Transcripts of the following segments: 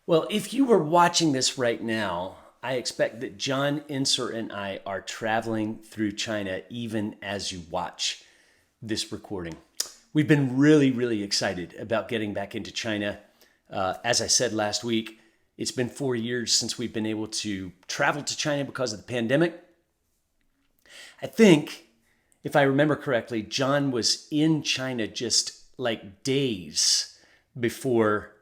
Well, if you were watching this right now, I expect that John Inser and I are traveling through China even as you watch this recording. We've been really, really excited about getting back into China. As I said last week, it's been 4 years since we've been able to travel to China because of the pandemic. I think, if I remember correctly, John was in China just like days before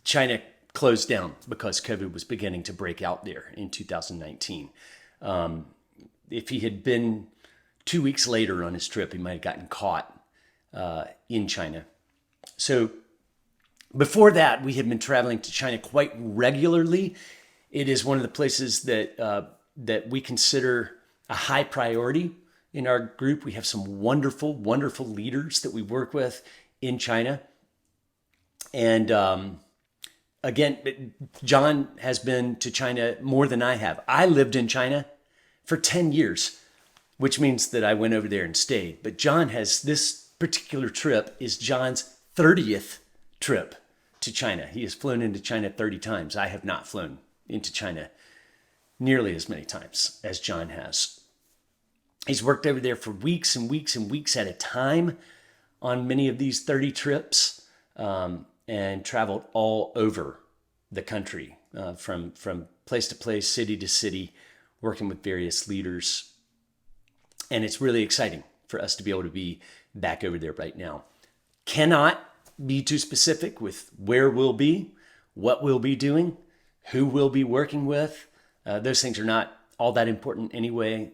China closed down because COVID was beginning to break out there in 2019. If he had been 2 weeks later on his trip, he might have gotten caught in China. So before that, we had been traveling to China quite regularly. It is one of the places that we consider a high priority in our group. We have some wonderful, wonderful leaders that we work with in China. And again, John has been to China more than I have. I lived in China for 10 years, which means that I went over there and stayed. But John has, this particular trip is John's 30th trip to China. He has flown into China 30 times. I have not flown into China nearly as many times as John has. He's worked over there for weeks and weeks and weeks at a time on many of these 30 trips, and traveled all over the country, from place to place, city to city, working with various leaders. And it's really exciting for us to be able to be back over there right now. Cannot be too specific with where we'll be, what we'll be doing, who we'll be working with. Those things are not all that important anyway.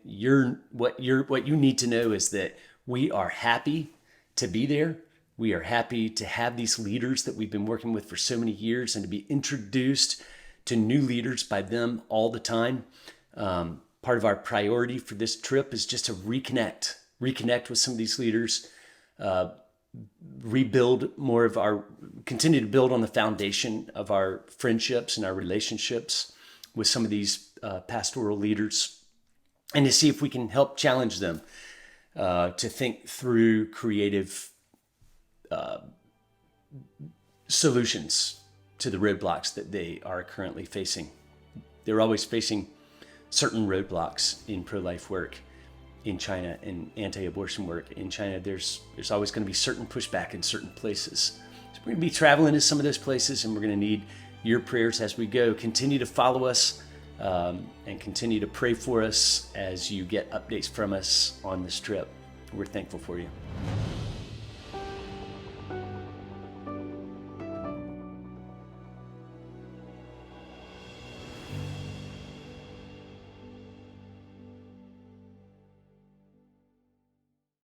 What you need to know is that we are happy to be there. We are happy to have these leaders that we've been working with for so many years and to be introduced to new leaders by them all the time. Part of our priority for this trip is just to reconnect with some of these leaders, continue to build on the foundation of our friendships and our relationships with some of these pastoral leaders, and to see if we can help challenge them to think through creative solutions to the roadblocks that they are currently facing. They're always facing certain roadblocks in pro-life work in China and anti-abortion work in China. There's always going to be certain pushback in certain places. So we're going to be traveling to some of those places, and we're going to need your prayers as we go. Continue to follow us and continue to pray for us as you get updates from us on this trip. We're thankful for you.